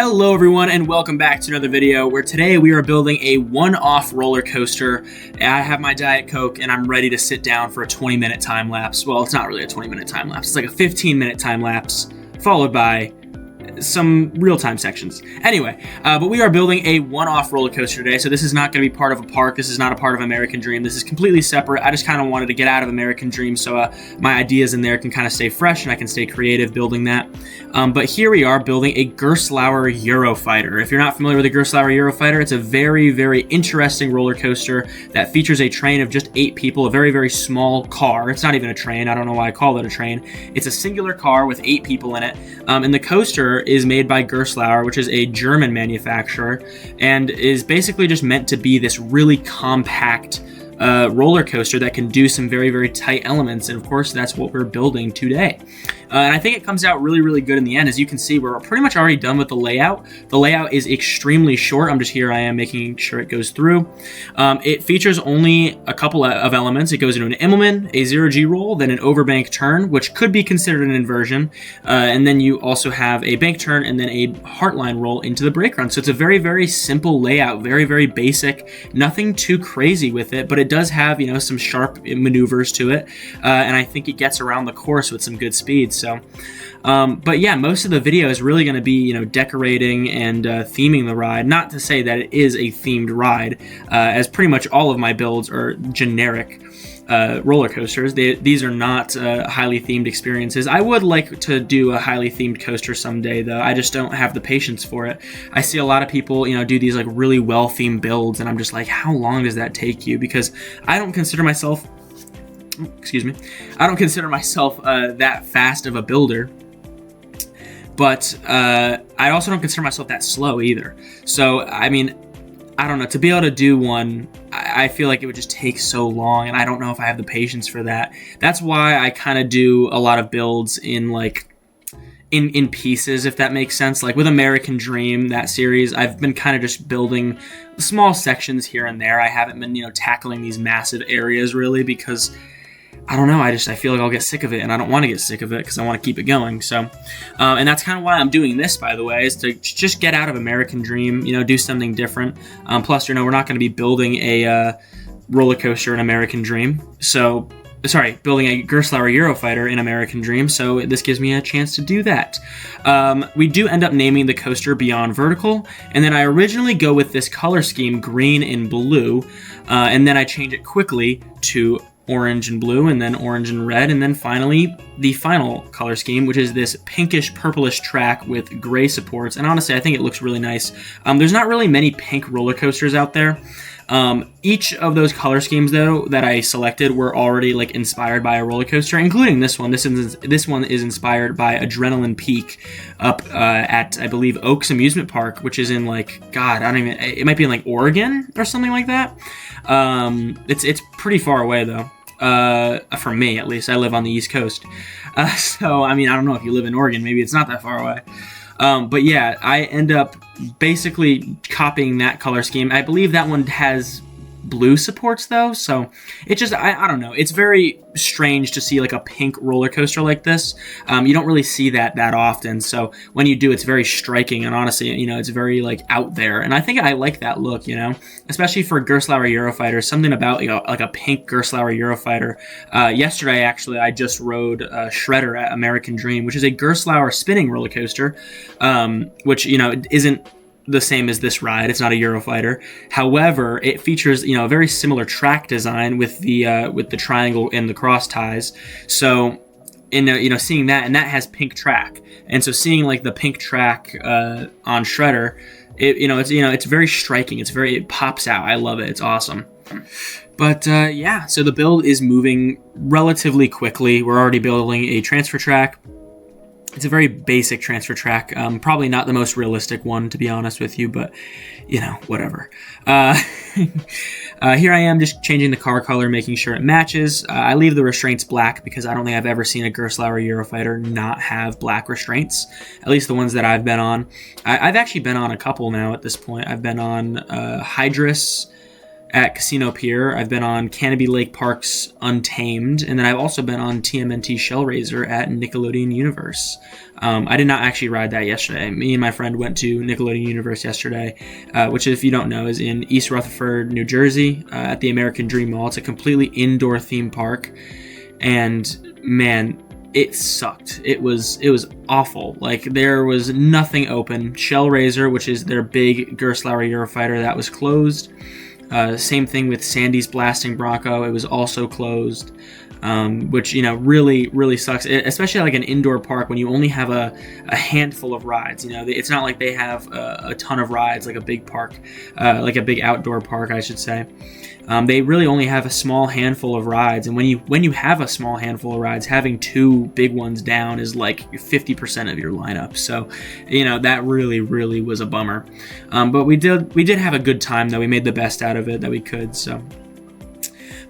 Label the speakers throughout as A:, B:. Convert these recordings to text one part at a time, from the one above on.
A: Hello everyone and welcome back to another video where today we are building a one-off roller coaster. I have my Diet Coke and I'm ready to sit down for a 20-minute time lapse. Well, it's not really a 20-minute time lapse. It's like a 15-minute time lapse followed by some real-time sections. Anyway, but we are building a one-off roller coaster today, so this is not going to be part of a park. This is not a part of American Dream. This is completely separate. I just kind of wanted to get out of American Dream so my ideas in there can kind of stay fresh and I can stay creative building that. But here we are building a Gerstlauer Euro-Fighter. If you're not familiar with the Gerstlauer Euro-Fighter, it's a very, very interesting roller coaster that features a train of just 8 people, a very, very small car. It's not even a train. I don't know why I call it a train. It's a singular car with 8 people in it. And the coaster is made by Gerstlauer, which is a German manufacturer, and is basically just meant to be this really compact roller coaster that can do some very, very tight elements. And of course, that's what we're building today. And I think it comes out really, really good in the end. As you can see, we're pretty much already done with the layout. The layout is extremely short. I am making sure it goes through. It features only a couple of elements. It goes into an Immelman, a 0G roll, then an overbank turn, which could be considered an inversion. And then you also have a bank turn and then a heartline roll into the brake run. So it's a very, very simple layout, very, very basic, nothing too crazy with it, but it does have, you know, some sharp maneuvers to it. And I think it gets around the course with some good speed. So, but yeah, most of the video is really going to be, you know, decorating and theming the ride. Not to say that it is a themed ride, as pretty much all of my builds are generic roller coasters. These are not highly themed experiences. I would like to do a highly themed coaster someday, though. I just don't have the patience for it. I see a lot of people, you know, do these like really well themed builds, and I'm just like, how long does that take you? Because I don't consider myself that fast of a builder, but I also don't consider myself that slow either. So, I mean, I don't know, to be able to do one, I feel like it would just take so long, and I don't know if I have the patience for that. That's why I kind of do a lot of builds in like in pieces, if that makes sense. Like with American Dream, that series, I've been kind of just building small sections here and there. I haven't been, you know, tackling these massive areas really, because I don't know, I feel like I'll get sick of it, and I don't want to get sick of it because I want to keep it going. So, and that's kind of why I'm doing this, by the way, is to just get out of American Dream, you know, do something different. Plus, you know, we're not going to be building a roller coaster in American Dream. So, sorry, building a Gerstlauer Euro-Fighter in American Dream, so this gives me a chance to do that. We do end up naming the coaster Beyond Vertical, and then I originally go with this color scheme, green and blue, and then I change it quickly to orange and blue, and then orange and red, and then finally the final color scheme, which is this pinkish purplish track with gray supports. And honestly, I think it looks really nice. There's not really many pink roller coasters out there. Each of those color schemes, though, that I selected were already like inspired by a roller coaster, including this one. This one is inspired by Adrenaline Peak up at, I believe, Oaks Amusement Park, which is in like, God, it might be in like Oregon or something like that. It's pretty far away though. For me, at least. I live on the East Coast. So, I mean, I don't know if you live in Oregon. Maybe it's not that far away. But yeah, I end up basically copying that color scheme. I believe that one has blue supports though, so it just, I don't know. It's very strange to see like a pink roller coaster like this. You don't really see that often, so when you do, it's very striking, and honestly, you know, it's very like out there, and I think I like that look, you know, especially for Gerstlauer Euro-Fighter. Something about, you know, like a pink Gerstlauer Euro-Fighter. Yesterday, actually, I just rode Shredder at American Dream, which is a Gerstlauer spinning roller coaster, which, you know, isn't the same as this ride. It's not a Euro-Fighter. However, it features, you know, a very similar track design with the triangle and the cross ties. So, you know, seeing that, and that has pink track, and so seeing like the pink track on Shredder, it's very striking. It pops out. I love it. It's awesome. But yeah, so the build is moving relatively quickly. We're already building a transfer track. It's a very basic transfer track, probably not the most realistic one, to be honest with you, but, you know, whatever. Here I am just changing the car color, making sure it matches. I leave the restraints black because I don't think I've ever seen a Gerstlauer Euro-Fighter not have black restraints, at least the ones that I've been on. I've actually been on a couple now at this point. I've been on Hydrus, at Casino Pier. I've been on Canopy Lake Park's Untamed, and then I've also been on TMNT Shellraiser at Nickelodeon Universe. I did not actually ride that yesterday. Me and my friend went to Nickelodeon Universe yesterday, which, if you don't know, is in East Rutherford, New Jersey, at the American Dream Mall. It's a completely indoor theme park, and man, it sucked. It was awful. Like, there was nothing open. Shellraiser, which is their big Gerstlauer Euro-Fighter, that was closed. Same thing with Sandy's Blasting Bronco. It was also closed, which, really, really sucks, especially like an indoor park when you only have a handful of rides. It's not like they have a ton of rides like a big park, like a big outdoor park, I should say. They really only have a small handful of rides, and when you have a small handful of rides, having two big ones down is like 50% of your lineup. So, that really, really was a bummer. But we did have a good time, though. We made the best out of it that we could. So.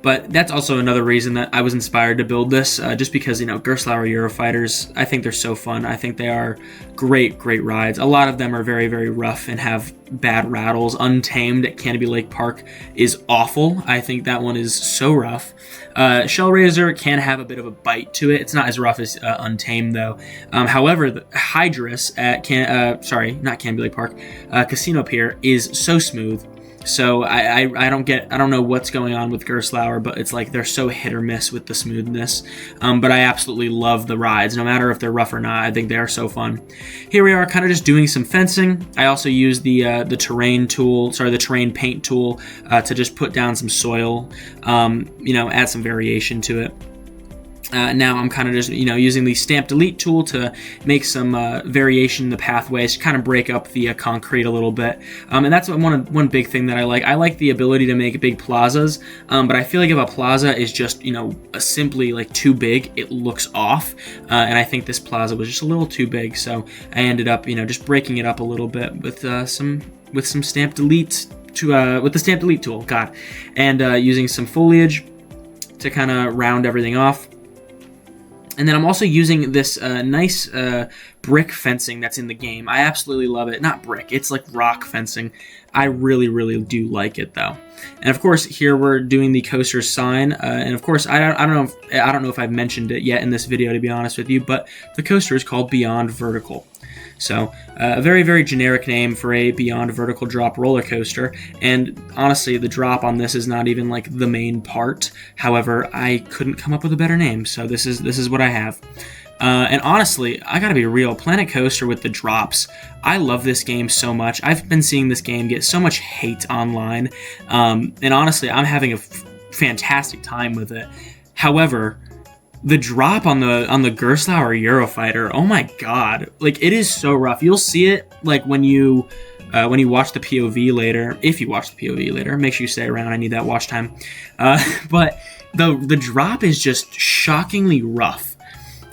A: But that's also another reason that I was inspired to build this, just because, Gerstlauer Euro-Fighters, I think they're so fun. I think they are great, great rides. A lot of them are very, very rough and have bad rattles. Untamed at Canopy Lake Park is awful. I think that one is so rough. Shellraiser can have a bit of a bite to it. It's not as rough as Untamed, though. However, the Hydrus at not Canopy Lake Park, Casino Pier is so smooth. So I don't know what's going on with Gerstlauer, but it's like they're so hit or miss with the smoothness. But I absolutely love the rides, no matter if they're rough or not. I think they are so fun. Here we are, kind of just doing some fencing. I also use the terrain paint tool to just put down some soil, add some variation to it. Now I'm kind of just, using the stamp delete tool to make some variation in the pathways, to kind of break up the concrete a little bit. And that's one big thing that I like. I like the ability to make big plazas, but I feel like if a plaza is just, simply like too big, it looks off. And I think this plaza was just a little too big, so I ended up, just breaking it up a little bit with some stamp delete with the stamp delete tool. And using some foliage to kind of round everything off. And then I'm also using this nice brick fencing that's in the game. I absolutely love it. Not brick, it's like rock fencing. I really, really do like it, though. And of course, here we're doing the coaster sign. And of course, I don't know if I've mentioned it yet in this video, to be honest with you, but the coaster is called Beyond Vertical. So, a very, very generic name for a Beyond Vertical drop roller coaster, and honestly, the drop on this is not even like the main part. However, I couldn't come up with a better name, so this is what I have. And honestly, I gotta be real, Planet Coaster with the drops, I love this game so much. I've been seeing this game get so much hate online, and honestly, I'm having a fantastic time with it. However, the drop on the Gerstlauer Euro-Fighter, oh my god, like, it is so rough. You'll see it like when you watch the POV later. If you watch the POV later, make sure you stay around. I need that watch time. But the drop is just shockingly rough.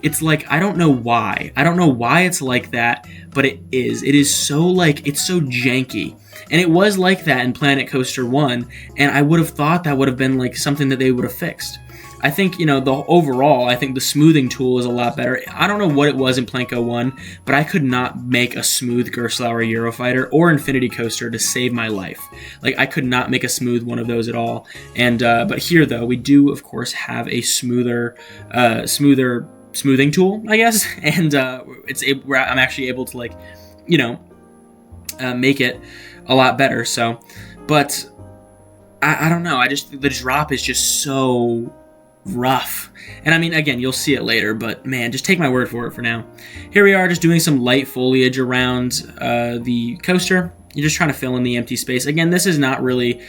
A: It's like, I don't know why. I don't know why it's like that, but it is. It is so, like, it's so janky. And it was like that in Planet Coaster 1, and I would have thought that would have been like something that they would have fixed. I think, I think the smoothing tool is a lot better. I don't know what it was in Planco 1, but I could not make a smooth Gerstlauer Euro-Fighter or Infinity Coaster to save my life. Like, I could not make a smooth one of those at all. And but here, though, we do, of course, have a smoother smoothing tool, I guess. And I'm actually able to, like, make it a lot better. So, but I don't know. The drop is just so rough. And I mean, again, you'll see it later, but man, just take my word for it for now. Here we are, just doing some light foliage around the coaster. You're just trying to fill in the empty space. Again, this is not really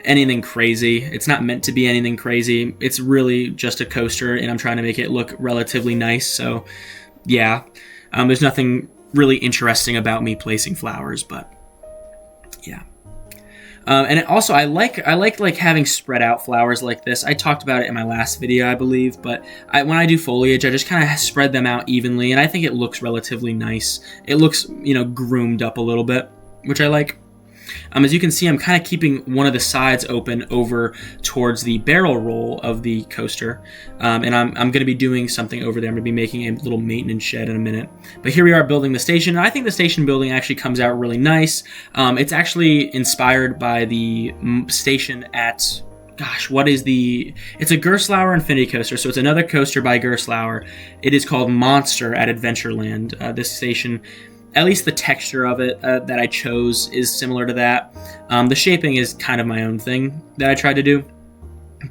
A: anything crazy. It's not meant to be anything crazy. It's really just a coaster, and I'm trying to make it look relatively nice. So yeah, there's nothing really interesting about me placing flowers, but yeah. And also, I like having spread out flowers like this. I talked about it in my last video, I believe, but when I do foliage, I just kind of spread them out evenly, and I think it looks relatively nice. It looks, groomed up a little bit, which I like. As you can see, I'm kind of keeping one of the sides open over towards the barrel roll of the coaster, and I'm going to be doing something over there. I'm going to be making a little maintenance shed in a minute. But here we are building the station, and I think the station building actually comes out really nice. It's actually inspired by the station at... Gosh, it's a Gerstlauer Infinity Coaster, so it's another coaster by Gerstlauer. It is called Monster at Adventureland. This station, at least the texture of it that I chose is similar to that. The shaping is kind of my own thing that I tried to do.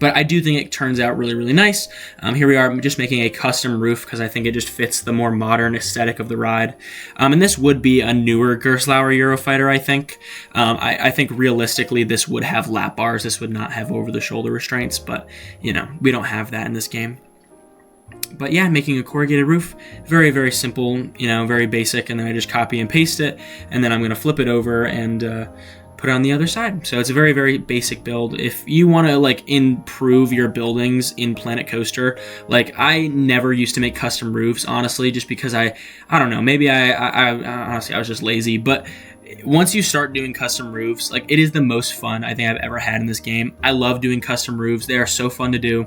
A: But I do think it turns out really, really nice. Here we are, I'm just making a custom roof because I think it just fits the more modern aesthetic of the ride. And this would be a newer Gerstlauer Euro-Fighter, I think. I think realistically this would have lap bars. This would not have over-the-shoulder restraints, but, you know, we don't have that in this game. But yeah, making a corrugated roof, very, very simple, you know, very basic, and then I just copy and paste it, and then I'm going to flip it over and... put it on the other side. So it's a very, very basic build. If you want to like improve your buildings in Planet Coaster, like I never used to make custom roofs, honestly, just because I don't know, maybe I honestly I was just lazy, but once you start doing custom roofs, like it is the most fun I think I've ever had in this game. I love doing custom roofs. They are so fun to do.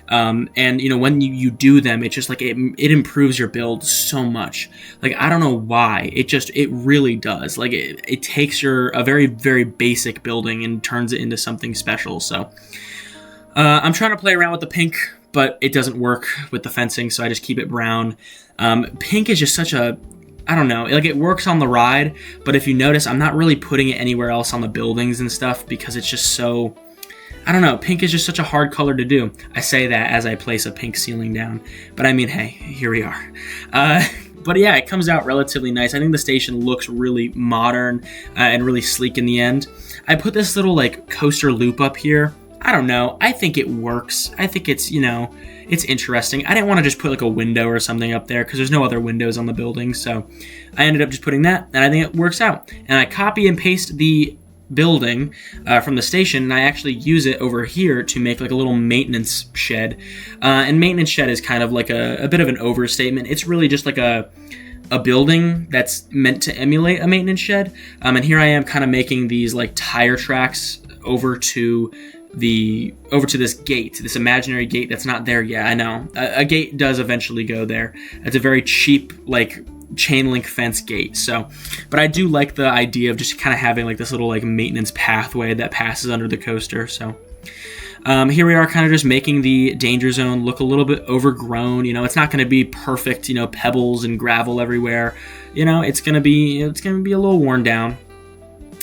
A: And you know, when you do them, it's just like it improves your build so much. Like I don't know why, it really does. Like it takes a very, very basic building and turns it into something special. So I'm trying to play around with the pink, but it doesn't work with the fencing, so I just keep it brown. Pink is just such a, I don't know, like it works on the ride, but if you notice, I'm not really putting it anywhere else on the buildings and stuff because it's just so, I don't know, pink is just such a hard color to do. I say that as I place a pink ceiling down, but I mean, hey, here we are. But yeah, it comes out relatively nice. I think the station looks really modern and really sleek in the end. I put this little like coaster loop up here. I don't know, I think it works. I think it's, you know, it's interesting. I didn't want to just put like a window or something up there because there's no other windows on the building, so I ended up just putting that, and I think it works out. And I copy and paste the building from the station, and I actually use it over here to make like a little maintenance shed. And maintenance shed is kind of like a bit of an overstatement. It's really just like a building that's meant to emulate a maintenance shed. And here I am kind of making these like tire tracks over to this gate, this imaginary gate that's not there yet. I know a gate does eventually go there. It's a very cheap like chain link fence gate. So, but I do like the idea of just kind of having like this little like maintenance pathway that passes under the coaster. So here we are kind of just making the danger zone look a little bit overgrown. You know, it's not going to be perfect, you know, pebbles and gravel everywhere. You know, it's going to be a little worn down.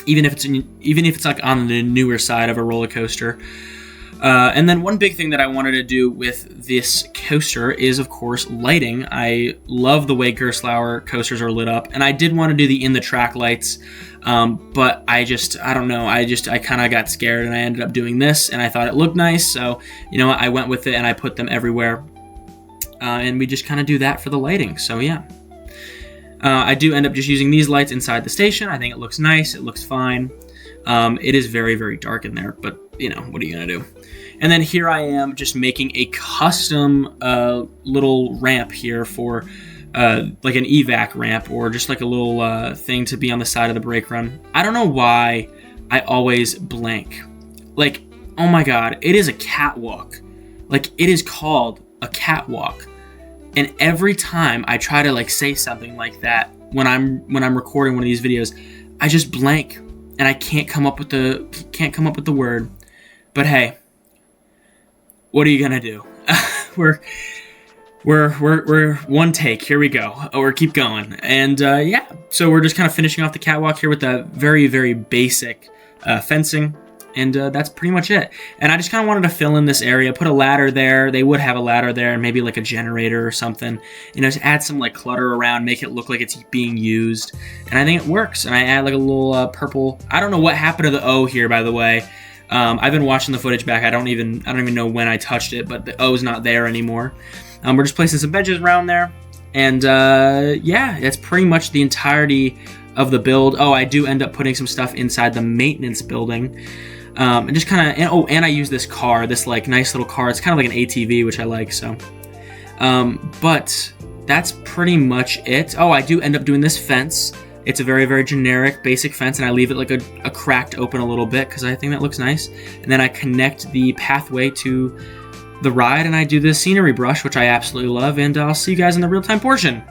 A: Even if it's like on the newer side of a roller coaster. And then one big thing that I wanted to do with this coaster is, of course, lighting. I love the way Gerstlauer coasters are lit up, and I did want to do the in-the-track lights, but I don't know, I kind of got scared, and I ended up doing this, and I thought it looked nice, so, you know, I went with it, and I put them everywhere, and we just kind of do that for the lighting, so yeah. I do end up just using these lights inside the station. I think it looks nice. It looks fine. It is very, very dark in there, but, you know, what are you going to do? And then here I am just making a custom little ramp here for like an evac ramp or just like a little thing to be on the side of the brake run. I don't know why I always blank. Like, oh my God, it is a catwalk. Like, it is called a catwalk. And every time I try to like say something like that when I'm recording one of these videos, I just blank and I can't come up with the word. But hey, what are you gonna do? We're one take. Here we go. Or keep going. And yeah, so we're just kind of finishing off the catwalk here with the very, very basic fencing. And that's pretty much it. And I just kind of wanted to fill in this area, put a ladder there. They would have a ladder there and maybe like a generator or something. You know, just add some like clutter around, make it look like it's being used. And I think it works. And I add like a little purple. I don't know what happened to the O here, by the way. I've been watching the footage back. I don't even know when I touched it, but the O's not there anymore. We're just placing some benches around there. And yeah, that's pretty much the entirety of the build. Oh, I do end up putting some stuff inside the maintenance building. And just kind of, and I use this car, this like nice little car. It's kind of like an ATV, which I like, so. But that's pretty much it. Oh, I do end up doing this fence. It's a very, very generic basic fence, and I leave it like a cracked open a little bit because I think that looks nice. And then I connect the pathway to the ride, and I do the scenery brush, which I absolutely love, and I'll see you guys in the real-time portion.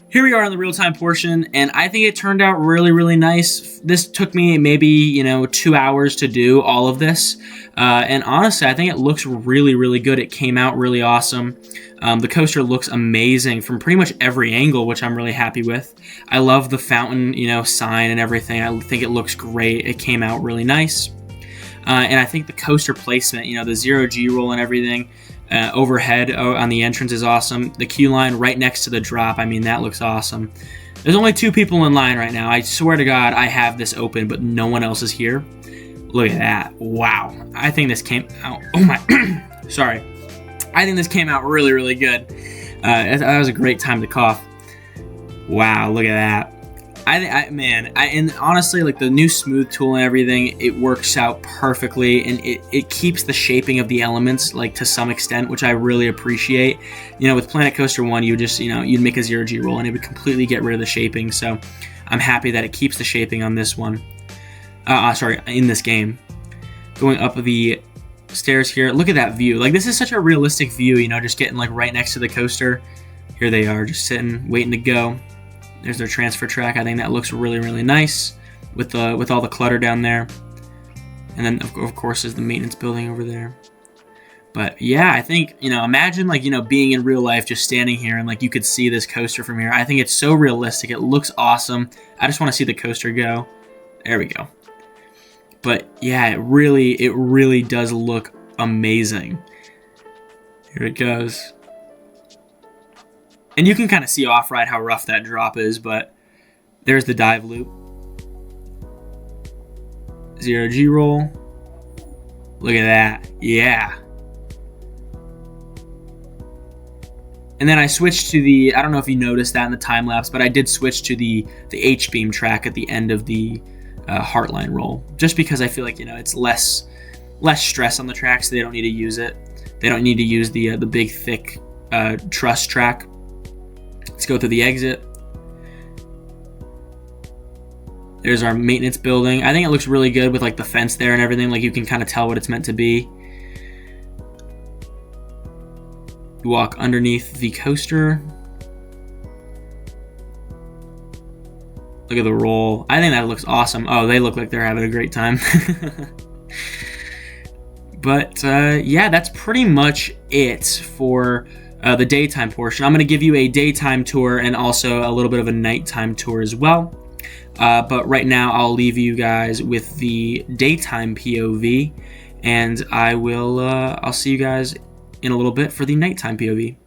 A: Here we are in the real-time portion, and I think it turned out really, really nice. This took me maybe, 2 hours to do all of this, and honestly, I think it looks really, really good. It came out really awesome. The coaster looks amazing from pretty much every angle, which I'm really happy with. I love the fountain, sign and everything. I think it looks great. It came out really nice. And I think the coaster placement, the 0G roll and everything, overhead on the entrance is awesome. The queue line right next to the drop, I mean, that looks awesome. There's only 2 people in line right now. I swear to God, I have this open, but no one else is here. Look at that. Wow. I think this came out... Oh my... Sorry. I think this came out really, really good. That was a great time to cough. Wow, look at that. And honestly, like the new smooth tool and everything, it works out perfectly, and it keeps the shaping of the elements, like, to some extent, which I really appreciate. With Planet Coaster 1, you just, you'd make a 0G roll and it would completely get rid of the shaping, so I'm happy that it keeps the shaping on this one. In this game. Going up the stairs here, look at that view. Like, this is such a realistic view, just getting, like, right next to the coaster. Here they are, just sitting, waiting to go. There's their transfer track. I think that looks really, really nice with all the clutter down there. And then, of course, is the maintenance building over there. But yeah, I think, imagine, like, being in real life, just standing here and, like, you could see this coaster from here. I think it's so realistic. It looks awesome. I just want to see the coaster go. There we go. But yeah, it really does look amazing. Here it goes. And you can kind of see off-ride how rough that drop is, but there's the dive loop. 0G roll. Look at that. Yeah. And then I switched to the, I don't know if you noticed that in the time lapse, but I did switch to the H-beam track at the end of the Heartline roll, just because I feel like, it's less stress on the track, so they don't need to use it. They don't need to use the big, thick truss track. Let's go through the exit. There's our maintenance building. I think it looks really good with, like, the fence there and everything. Like, you can kind of tell what it's meant to be. You walk underneath the coaster. Look at the roll. I think that looks awesome. Oh, they look like they're having a great time. But yeah, that's pretty much it for the daytime portion. I'm going to give you a daytime tour and also a little bit of a nighttime tour as well. But right now, I'll leave you guys with the daytime POV, and I'll see you guys in a little bit for the nighttime POV.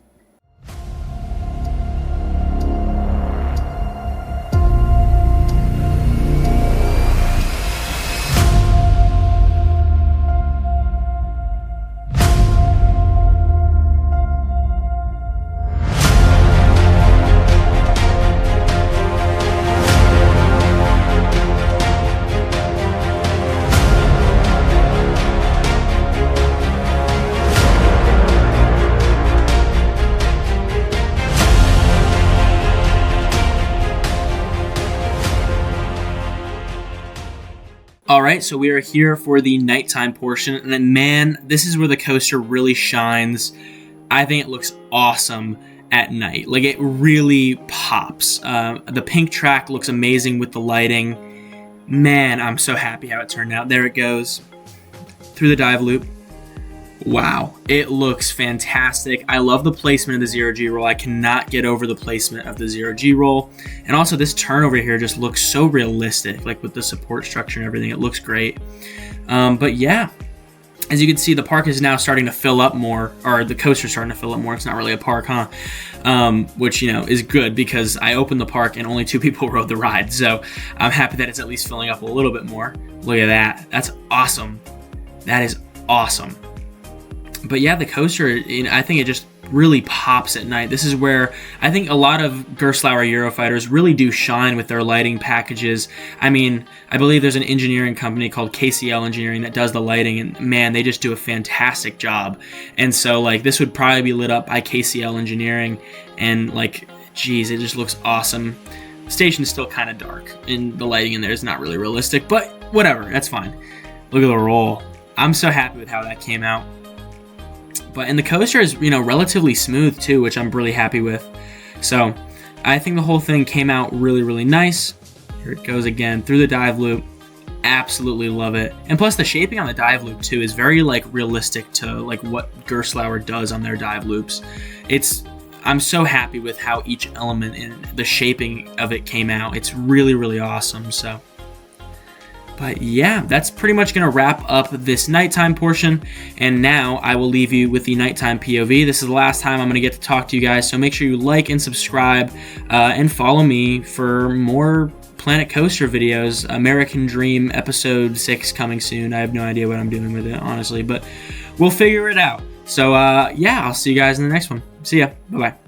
A: Alright, so we are here for the nighttime portion, and then, man, this is where the coaster really shines. I think it looks awesome at night. Like, it really pops. The pink track looks amazing with the lighting. Man, I'm so happy how it turned out. There it goes. Through the dive loop. Wow, it looks fantastic. I love the placement of the 0G roll. I cannot get over the placement of the 0G roll. And also this turn over here just looks so realistic, like with the support structure and everything. It looks great. But yeah, as you can see, the park is now starting to fill up more, or the coaster's starting to fill up more. It's not really a park, huh? Which, is good because I opened the park and only 2 people rode the ride. So I'm happy that it's at least filling up a little bit more. Look at that. That's awesome. That is awesome. But yeah, the coaster, I think it just really pops at night. This is where I think a lot of Gerstlauer Euro-Fighters really do shine with their lighting packages. I mean, I believe there's an engineering company called KCL Engineering that does the lighting, and man, they just do a fantastic job. And so, like, this would probably be lit up by KCL Engineering, and, like, geez, it just looks awesome. The station is still kind of dark, and the lighting in there is not really realistic, but whatever, that's fine. Look at the roll. I'm so happy with how that came out. And the coaster is, relatively smooth too, which I'm really happy with. So I think the whole thing came out really, really nice. Here it goes again through the dive loop. Absolutely love it. And plus the shaping on the dive loop too is very realistic to what Gerstlauer does on their dive loops. I'm so happy with how each element and the shaping of it came out. It's really, really awesome. But yeah, that's pretty much going to wrap up this nighttime portion. And now I will leave you with the nighttime POV. This is the last time I'm going to get to talk to you guys. So make sure you like and subscribe and follow me for more Planet Coaster videos. American Dream episode 6 coming soon. I have no idea what I'm doing with it, honestly, but we'll figure it out. So yeah, I'll see you guys in the next one. See ya. Bye-bye.